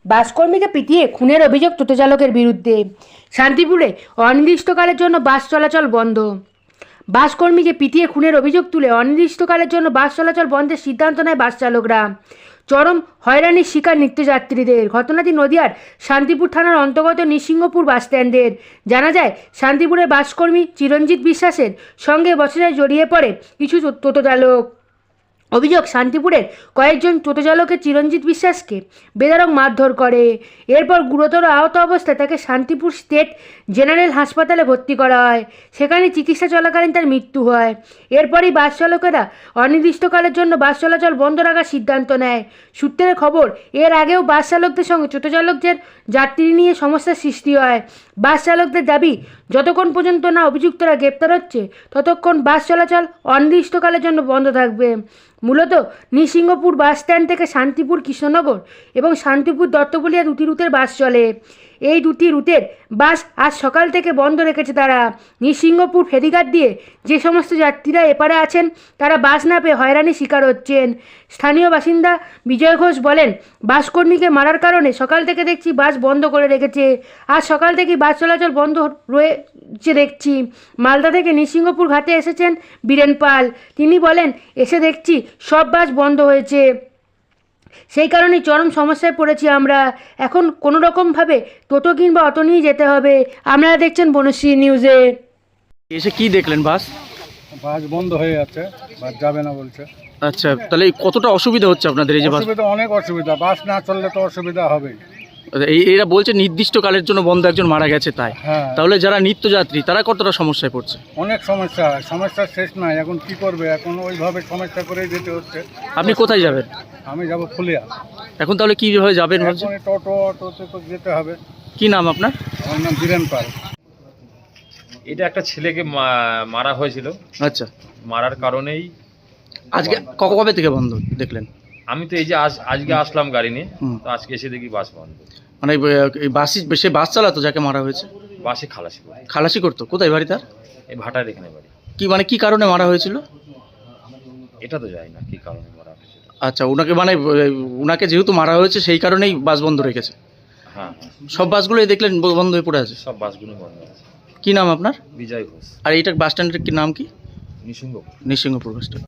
বাসকর্মীকে পিটিয়ে খুনের অভিযোগ টোটো চালকের বিরুদ্ধে। শান্তিপুরে অনির্দিষ্টকালের জন্য বাস চলাচল বন্ধ। বাসকর্মীকে পিটিয়ে খুনের অভিযোগ তুলে অনির্দিষ্টকালের জন্য বাস চলাচল বন্ধের সিদ্ধান্ত নেয় বাস চালকরা। চরম হয়রানির শিকার নিত্যযাত্রীদের। ঘটনাটি নদিয়ার শান্তিপুর থানার অন্তর্গত নৃসিংহপুর বাসস্ট্যান্ডের। জানা যায়, শান্তিপুরের বাসকর্মী চিরঞ্জিত বিশ্বাসের সঙ্গে বছরে জড়িয়ে পড়ে কিছু টোটো চালক। অভিযোগ, শান্তিপুরের কয়েকজন টোটো চালকের চিরঞ্জিত বিশ্বাসকে বেধড়ক মারধর করে। এরপর গুরুতর আহত অবস্থায় তাকে শান্তিপুর স্টেট জেনারেল হাসপাতালে ভর্তি করা হয়। সেখানে চিকিৎসা চলাকালীন তার মৃত্যু হয়। এরপরই বাস চালকেরা অনির্দিষ্টকালের জন্য বাস চলাচল বন্ধ রাখার সিদ্ধান্ত নেয়। সূত্রের খবর, এর আগেও বাস চালকদের সঙ্গে টোটো চালকদের যাত্রী নিয়ে সমস্যার সৃষ্টি হয়। বাস চালকদের দাবি, যতক্ষণ পর্যন্ত না অভিযুক্তরা গ্রেপ্তার হচ্ছে ততক্ষণ বাস চলাচল অনির্দিষ্টকালের জন্য বন্ধ থাকবে। মূলত নৃসিংহপুর বাস স্ট্যান্ড থেকে শান্তিপুর কৃষ্ণনগর এবং শান্তিপুর দত্তবলিয়া দুটি রুটের বাস চলে। এই দুটি রুটের বাস আজ সকাল থেকে বন্ধ রেখেছে তারা। নৃসিংহপুর ফেরিঘাট দিয়ে যে সমস্ত যাত্রীরা এপারে আছেন তারা বাস না পেয়ে হয়রানির শিকার হচ্ছেন। স্থানীয় বাসিন্দা বিজয় ঘোষ বলেন, বাসকর্মীকে মারার কারণে সকাল থেকে দেখছি বাস বন্ধ করে রেখেছে। আজ সকাল থেকেই বাস চলাচল বন্ধ রয়েছে দেখছি। মালদা থেকে নৃসিংহপুর ঘাটে এসেছেন বীরেন পাল। তিনি বলেন, এসে দেখছি সব বাস বন্ধ হয়েছে। সেই কারণেই চরম সমস্যায় পড়েছি আমরা। এখন কোনো রকমভাবে টোটো কিংবা অটো নিয়ে যেতে হবে। আপনারা দেখছেন বনশ্রী নিউজে। এসে কি দেখলেন? বাস বাস বন্ধ হয়ে যাচ্ছে, বাস যাবে না বলছে। আচ্ছা, তাহলে কতটা অসুবিধা হচ্ছে আপনাদের এই যে বাস? অসুবিধা, অনেক অসুবিধা। বাস না চললে তো অসুবিধা হবেই। এরা বলছে নির্দিষ্ট কালের জন্য বন্ধ, একজন মারা গেছে তাই। হ্যাঁ, তাহলে যারা নিত্যযাত্রী তারা কতটা সমস্যায় পড়ছে? অনেক সমস্যা, সমস্যার শেষ নাই। এখন কি করবে, এখন ওইভাবে সমস্যা করেই যেতে হচ্ছে। আপনি কোথায় যাবেন? আমি যাব ফুলিয়া। এখন তাহলে কিভাবে যাবেন ভাবছেন? এখন টোটো অটোতে তো যেতে হবে। কি নাম আপনার? আমার নাম বীরেন পাল। এটা একটা ছেলেকে মারা হয়েছিল। আচ্ছা, মারার কারণেই আজকে কবে থেকে বন্ধ দেখলেন? আমি তো এই যে আজকে আসলাম গাড়ি নিয়ে, তো আজকে এসে দেখি বাস বন্ধ। মানে এই সে বাস চালাতো যাকে মারা হয়েছে? বাসে খালাসি করে। খালাসি করতো? কোথায় বাড়ি তার? এই ভাটার এখানে বাড়ি। কি মানে কি কারণে মারা হয়েছিল? এটা তো জানি না কি কারণে মারা হয়েছিল। আচ্ছা, উনাকে যেহেতু মারা হয়েছে সেই কারণেই বাস বন্ধ রেখেছে। হ্যাঁ, সব বাসগুলোই দেখলেন বন্ধ হয়ে পড়ে আছে? সব বাসগুলো বন্ধ আছে। কি নাম আপনার? বিজয় ঘোষ। আর এইটা বাস স্ট্যান্ডের কি নাম কি? নিসিংহ। Nrisinghapur bus stand.